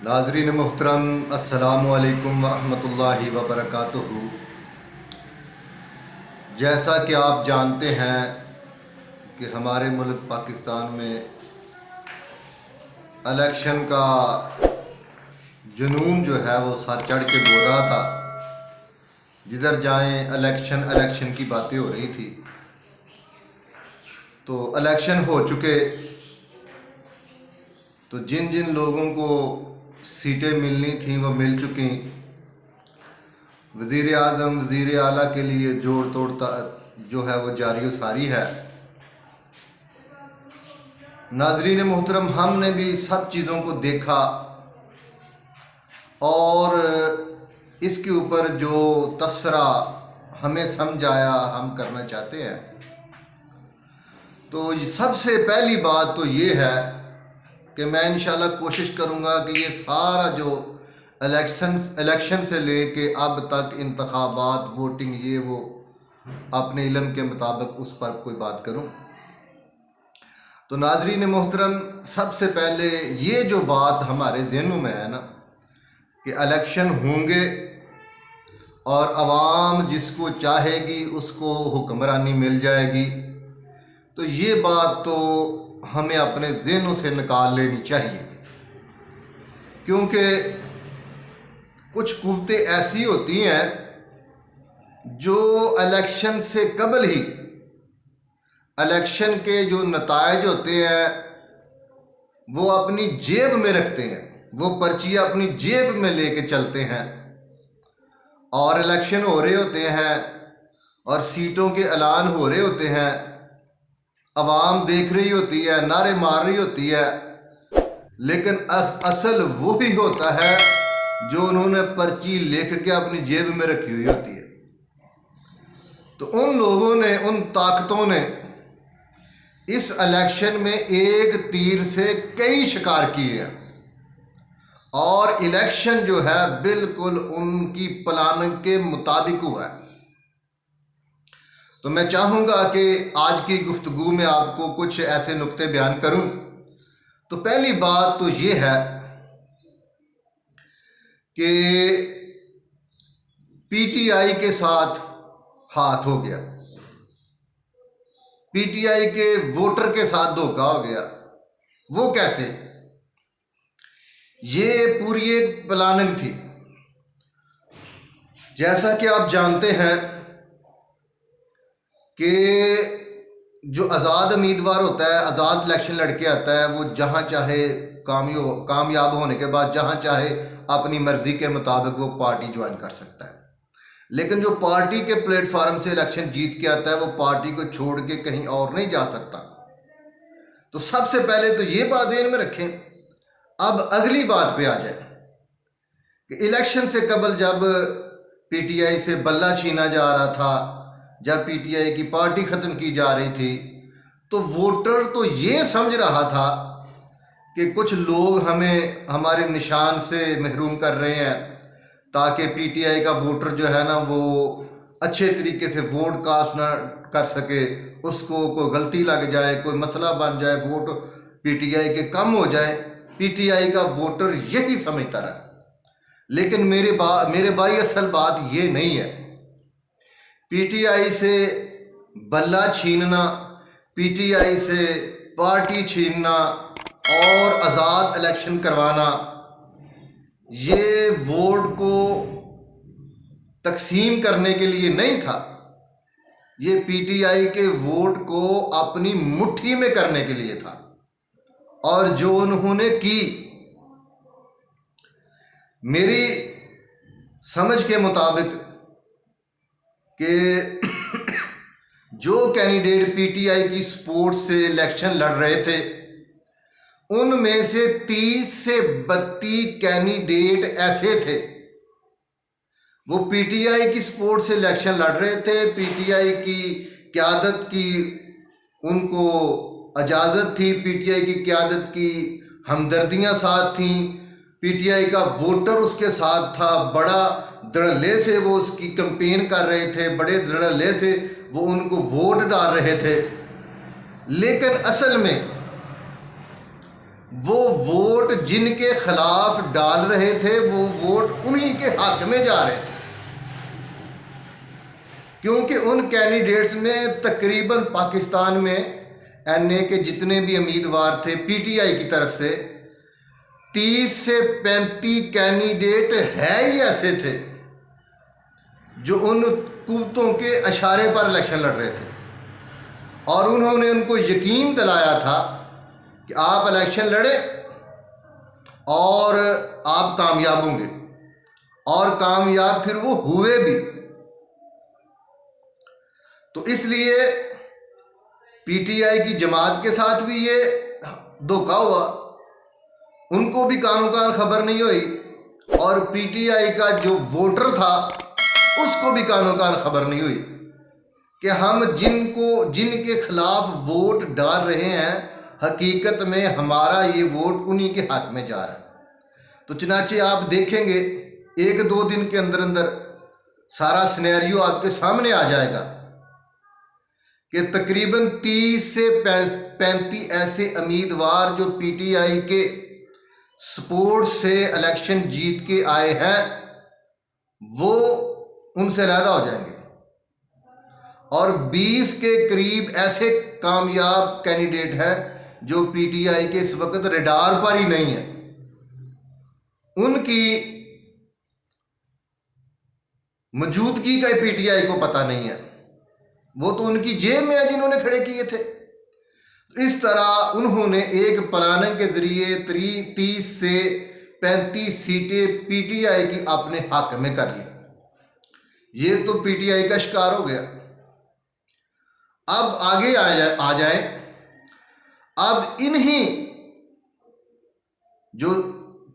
नाज़रीन मुहतरम, अस्सलामु अलैकुम वरहमतुल्लाहि वबरकातुहू। जैसा कि आप जानते हैं कि हमारे मुल्क पाकिस्तान में इलेक्शन का जुनून जो है वो सर चढ़ के बोल रहा था। जिधर जाएं इलेक्शन की बातें हो रही थी। तो इलेक्शन हो चुके, तो जिन जिन लोगों को सीटें मिलनी थी वो मिल चुकी। वज़ीर आज़म वज़ीर आला के लिए जोड़ तोड़ता जो है वो जारी सारी है। नाज़रीन मोहतरम, हमने भी सब चीज़ों को देखा और इसके ऊपर जो तबसरा हमें समझ आया हम करना चाहते हैं। तो सबसे पहली बात तो ये है कि मैं इंशाल्लाह कोशिश करूँगा कि ये सारा जो इलेक्शन से लेके अब तक इंतखाबात, वोटिंग, ये वो अपने इल्म के मुताबिक उस पर कोई बात करूँ। तो नाज़रीन मोहतरम, सबसे पहले ये जो बात हमारे ज़हनों में है ना कि इलेक्शन होंगे और आवाम जिसको चाहेगी उसको हुक्मरानी मिल जाएगी, तो ये बात तो हमें अपने ज़हनों से निकाल लेनी चाहिए। क्योंकि कुछ कुव्वतें ऐसी होती हैं जो इलेक्शन से कबल ही इलेक्शन के जो नतायज होते हैं वो अपनी जेब में रखते हैं, वो पर्चियाँ अपनी जेब में लेके चलते हैं और इलेक्शन हो रहे होते हैं और सीटों के ऐलान हो रहे होते हैं। आवाम देख रही होती है, नारे मार रही होती है, लेकिन असल वो ही होता है जो उन्होंने पर्ची लिख के अपनी जेब में रखी हुई होती है। तो उन लोगों ने, उन ताकतों ने इस इलेक्शन में एक तीर से कई शिकार किए हैं और इलेक्शन जो है बिल्कुल उनकी प्लानिंग के मुताबिक हुआ है। तो मैं चाहूँगा कि आज की गुफ्तगू में आपको कुछ ऐसे नुक्ते बयान करूँ। तो पहली बात तो ये है कि पीटीआई के साथ हाथ हो गया, पीटीआई के वोटर के साथ धोखा हो गया। वो कैसे? ये पूरी एक प्लानिंग थी। जैसा कि आप जानते हैं कि जो आज़ाद उम्मीदवार होता है, आज़ाद इलेक्शन लड़के आता है, वो जहाँ चाहे कामयाब होने के बाद जहाँ चाहे अपनी मर्जी के मुताबिक वो पार्टी ज्वाइन कर सकता है। लेकिन जो पार्टी के प्लेटफार्म से इलेक्शन जीत के आता है वो पार्टी को छोड़ के कहीं और नहीं जा सकता। तो सबसे पहले तो ये बात ध्यान में रखें। अब अगली बात पे आ जाए कि इलेक्शन से कबल जब पीटीआई से बल्ला छीना जा रहा था, जब पीटीआई की पार्टी ख़त्म की जा रही थी, तो वोटर तो ये समझ रहा था कि कुछ लोग हमें हमारे निशान से महरूम कर रहे हैं ताकि पीटीआई का वोटर जो है ना वो अच्छे तरीके से वोट कास्ट ना कर सके, उसको कोई गलती लग जाए, कोई मसला बन जाए, वोट पीटीआई के कम हो जाए। पीटीआई का वोटर यही समझता रहा। लेकिन मेरे भाई असल बात ये नहीं है। पीटीआई से बल्ला छीनना, पीटीआई से पार्टी छीनना और आज़ाद इलेक्शन करवाना, ये वोट को तकसीम करने के लिए नहीं था। ये पीटीआई के वोट को अपनी मुट्ठी में करने के लिए था। और जो उन्होंने की, मेरी समझ के मुताबिक कि जो कैंडिडेट पीटीआई की सपोर्ट से इलेक्शन लड़ रहे थे, उनमें से 30 से 32 कैंडिडेट ऐसे थे वो पीटीआई की सपोर्ट से इलेक्शन लड़ रहे थे। पीटीआई की क़यादत की उनको इजाज़त थी, पीटीआई की क़यादत की हमदर्दियां साथ थीं, पीटीआई का वोटर उसके साथ था। बड़ा धड़ल्ले से वो उसकी कैंपेन कर रहे थे, बड़े धड़ल्ले से वो उनको वोट डाल रहे थे। लेकिन असल में वो वोट जिनके खिलाफ डाल रहे थे वो वोट उन्हीं के हक में जा रहे थे, क्योंकि उन कैंडिडेट्स में तकरीबन पाकिस्तान में एनए के जितने भी उम्मीदवार थे पीटीआई की तरफ से 30 से 35 कैंडिडेट है ही ऐसे थे जो उन कुव्वतों के इशारे पर इलेक्शन लड़ रहे थे, और उन्होंने उनको यकीन दिलाया था कि आप इलेक्शन लड़े और आप कामयाब होंगे, और कामयाब फिर वो हुए भी। तो इसलिए पीटीआई की जमात के साथ भी ये धोखा हुआ, उनको भी कानो कान खबर नहीं हुई, और पीटीआई का जो वोटर था उसको भी कानो कान खबर नहीं हुई कि हम जिनके खिलाफ वोट डाल रहे हैं हकीकत में हमारा ये वोट उन्हीं के हक में जा रहा है। तो चनाचे आप देखेंगे 1-2 दिन के अंदर अंदर सारा सिनेरियो आपके सामने आ जाएगा कि तकरीबन 30 से 35 ऐसे उम्मीदवार जो पीटीआई के सपोर्ट से इलेक्शन जीत के आए हैं वो उनसे अलहदा हो जाएंगे, और 20 के करीब ऐसे कामयाब कैंडिडेट हैं जो पीटीआई के इस वक्त रडार पर ही नहीं है, उनकी मौजूदगी का पीटीआई को पता नहीं है, वो तो उनकी जेब में है जिन्होंने खड़े किए थे। इस तरह उन्होंने एक प्लानिंग के जरिए 30 से 35 सीटें पीटीआई की अपने हक में कर ली। ये तो पीटीआई का शिकार हो गया। अब आगे आ जाए, अब इन्हीं जो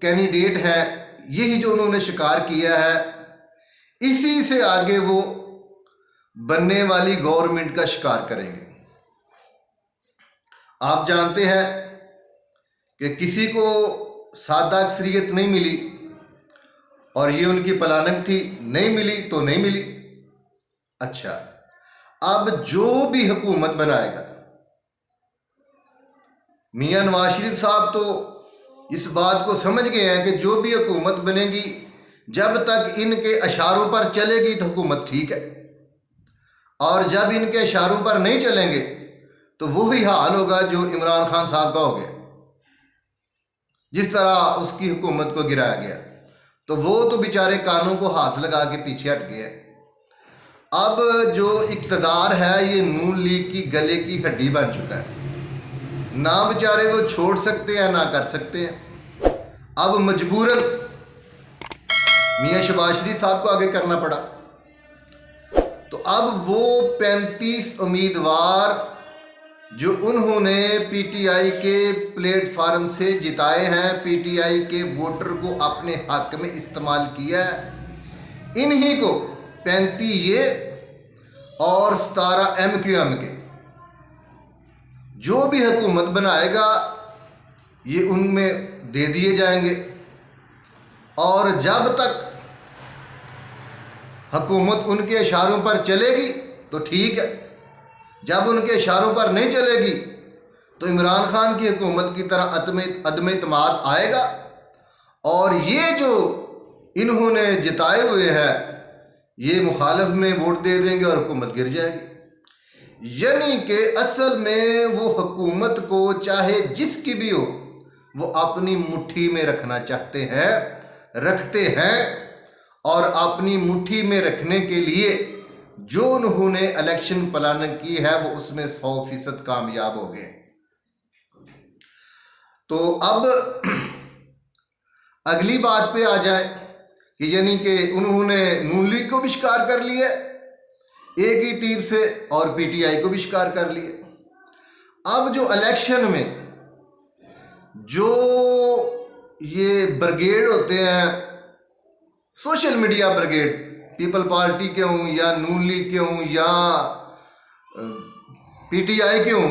कैंडिडेट है यही जो उन्होंने शिकार किया है, इसी से आगे वो बनने वाली गवर्नमेंट का शिकार करेंगे। आप जानते हैं कि किसी को सादा अक्सरियत नहीं मिली, और ये उनकी प्लानिंग थी, नहीं मिली तो नहीं मिली। अच्छा, अब जो भी हुकूमत बनाएगा, मियां नवाज शरीफ साहब तो इस बात को समझ गए हैं कि जो भी हुकूमत बनेगी जब तक इनके इशारों पर चलेगी तो हुकूमत ठीक है, और जब इनके इशारों पर नहीं चलेंगे तो वही हाल होगा जो इमरान खान साहब का हो गया, जिस तरह उसकी हुकूमत को गिराया गया। तो वो तो बेचारे कानों को हाथ लगा के पीछे हट गए। अब जो इक़्तिदार है ये नून लीग की गले की हड्डी बन चुका है, ना बेचारे वो छोड़ सकते हैं ना कर सकते हैं। अब मजबूरन मियां शहबाज शरीफ साहब को आगे करना पड़ा। तो अब वो 35 उम्मीदवार जो उन्होंने पीटीआई के प्लेटफार्म से जिताए हैं, पीटीआई के वोटर को अपने हक में इस्तेमाल किया है, इन्हीं को 35 ये और 17 MQM के जो भी हुकूमत बनाएगा ये उनमें दे दिए जाएंगे, और जब तक हुकूमत उनके इशारों पर चलेगी तो ठीक है, जब उनके इशारों पर नहीं चलेगी तो इमरान खान की हुकूमत की तरह अदम इत्मीनान आएगा, और ये जो इन्होंने जिताए हुए हैं ये मुखालिफ में वोट दे देंगे और हुकूमत गिर जाएगी। यानी कि असल में वो हुकूमत को चाहे जिसकी भी हो वो अपनी मुट्ठी में रखना चाहते हैं, रखते हैं, और अपनी मुट्ठी में रखने के लिए जो उन्होंने इलेक्शन प्लानिंग की है वो उसमें 100% कामयाब हो गए। तो अब अगली बात पे आ जाए कि यानी कि उन्होंने नून लीग को भी शिकार कर लिया एक ही तीर से, और पीटीआई को भी शिकार कर लिया। अब जो इलेक्शन में जो ये ब्रिगेड होते हैं, social media brigade, people party के हों या नून लीग के हों या पीटीआई के हों,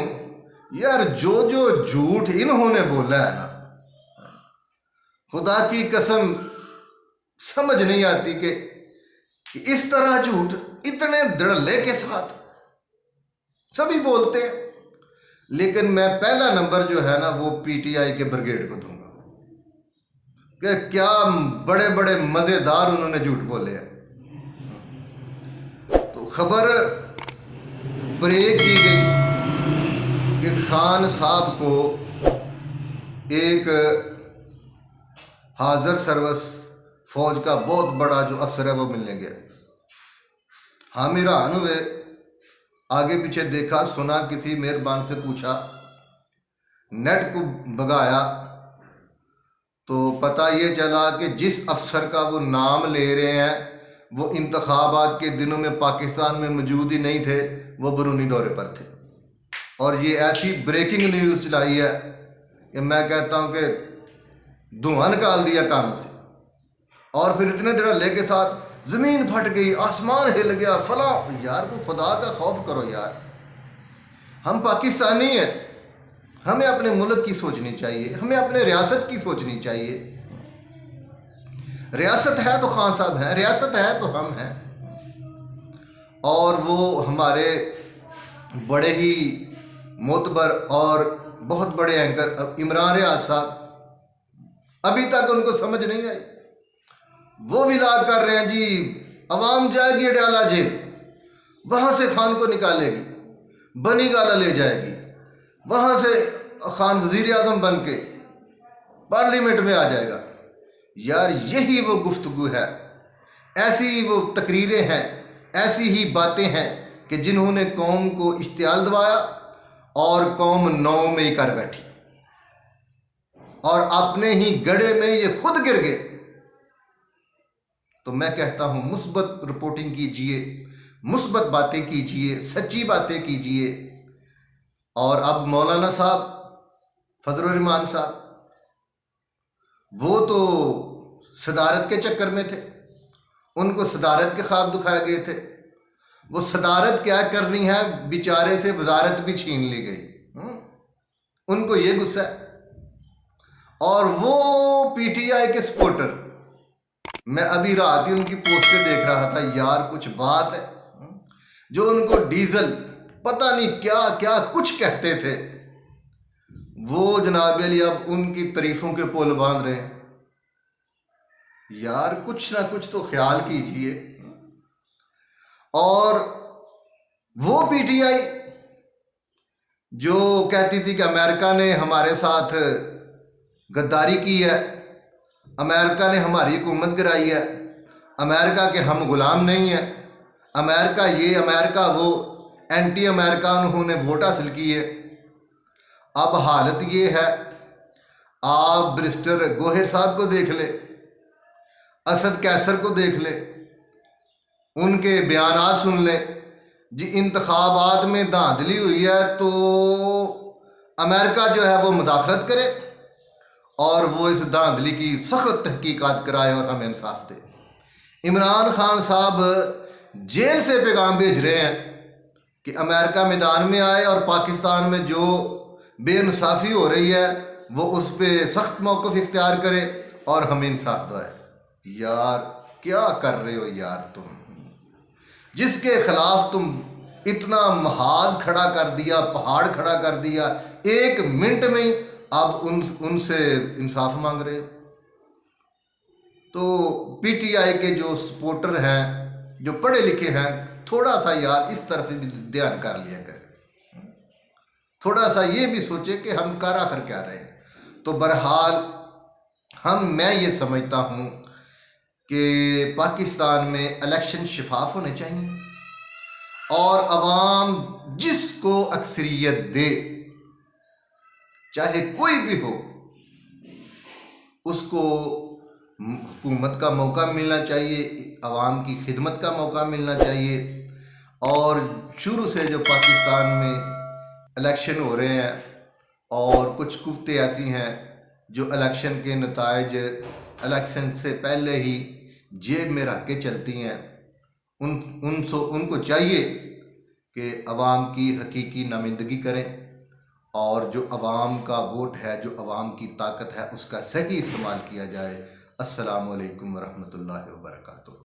यार जो जो झूठ इन्होंने बोला है ना, खुदा की कसम समझ नहीं आती कि इस तरह झूठ इतने धड़ल्ले के साथ सभी बोलते हैं। लेकिन मैं पहला नंबर जो है ना वो पीटीआई के ब्रिगेड को दूंगा कि क्या बड़े बड़े मज़ेदार उन्होंने झूठ बोले हैं। तो खबर ब्रेक की गई कि खान साहब को एक हाजिर सर्विस फौज का बहुत बड़ा जो अफसर है वो मिलने गया। हम हैरान हुए, आगे पीछे देखा, सुना, किसी मेहरबान से पूछा, नेट को भगाया तो पता ये चला कि जिस अफसर का वो नाम ले रहे हैं वो इंतखाबात के दिनों में पाकिस्तान में मौजूद ही नहीं थे, वो बरूनी दौरे पर थे। और ये ऐसी ब्रेकिंग न्यूज़ चलाई है कि मैं कहता हूँ कि धुआं निकाल दिया कानों से। और फिर इतने धड़ल्ले के साथ ज़मीन फट गई, आसमान हिल गया, फला। यार को खुदा का खौफ करो यार, हम पाकिस्तानी हैं, हमें अपने मुल्क की सोचनी चाहिए, हमें अपने रियासत की सोचनी चाहिए। रियासत है तो खान साहब हैं, रियासत है तो हम हैं। और वो हमारे बड़े ही मोतबर और बहुत बड़े एंकर इमरान रियाज साहब, अभी तक उनको समझ नहीं आई। वो भी लाग कर रहे हैं जी, अवाम जाएगी अडयाला जेल, वहाँ से खान को निकालेगी, बनी गाला ले जाएगी, वहाँ से खान वजीर आज़म बन के पार्लियामेंट में आ जाएगा। यार यही वो गुफ्तगू है, ऐसी वो तकरीरें हैं, ऐसी ही बातें हैं कि जिन्होंने कौम को इश्तियाल दिवाया और कौम नौ में ही कर बैठी और अपने ही गड्ढे में ये खुद गिर गए। तो मैं कहता हूं मुस्बत रिपोर्टिंग कीजिए, मुस्बत बातें कीजिए, सच्ची बातें कीजिए। और अब मौलाना साहब फजलुर रहमान साहब, वो तो सदारत के चक्कर में थे, उनको सदारत के ख्वाब दिखाए गए थे। वो सदारत क्या करनी है, बेचारे से वजारत भी छीन ली गई, उनको ये गुस्सा है। और वो पीटीआई के सपोर्टर, मैं अभी रात ही उनकी पोस्टें देख रहा था। यार कुछ बात है, जो उनको डीजल पता नहीं क्या क्या कुछ कहते थे, वो जनाब अली अब उनकी तारीफों के पुल बांध रहे हैं। यार कुछ ना कुछ तो ख्याल कीजिए। और वो पीटीआई जो कहती थी कि अमेरिका ने हमारे साथ गद्दारी की है, अमेरिका ने हमारी हुकूमत गिराई है, अमेरिका के हम गुलाम नहीं हैं, अमेरिका ये अमेरिका वो, एंटी अमेरिका उन्होंने वोट हासिल की है। अब हालत ये है, आप बैरिस्टर गोहिर साहब को देख ले, असद कैसर को देख ले, उनके बयानात सुन ले जी। इंतखाबात में धांधली हुई है तो अमेरिका जो है वो मुदाखलत करे और वो इस धांधली की सख्त तहकीकात कराए और हमें इंसाफ दे। इमरान खान साहब जेल से पैगाम भेज रहे हैं कि अमेरिका मैदान में आए और पाकिस्तान में जो बेइंसाफ़ी हो रही है वो उस पर सख्त मौक़िफ़ इख्तियार करे और हमें इंसाफ दिलाए। यार क्या कर रहे हो यार तुम, जिसके खिलाफ तुम इतना महाज खड़ा कर दिया, पहाड़ खड़ा कर दिया, 1 मिनट में ही अब उनसे इंसाफ मांग रहे हो। तो पीटीआई के जो सपोर्टर हैं, जो पढ़े लिखे हैं, थोड़ा सा यार इस तरफ भी ध्यान कर लिया करें, थोड़ा सा ये भी सोचे कि हम कर आखिर क्या रहे हैं। तो बहरहाल मैं ये समझता हूँ कि पाकिस्तान में इलेक्शन शफाफ होने चाहिए और अवाम जिसको अक्सरियत दे, चाहे कोई भी हो, उसको हुकूमत का मौका मिलना चाहिए, अवाम की खिदमत का मौका मिलना चाहिए। और शुरू से जो पाकिस्तान में इलेक्शन हो रहे हैं और कुछ कुफ्तें ऐसी हैं जो इलेक्शन के नताइज इलेक्शन से पहले ही जेब में रख के चलती हैं, उनको चाहिए कि अवाम की हकीकी नुमाइंदगी करें और जो अवाम का वोट है, जो अवाम की ताकत है, उसका सही इस्तेमाल किया जाए। अस्सलामु अलैकुम वरहमतुल्लाहि वबरकातुहू।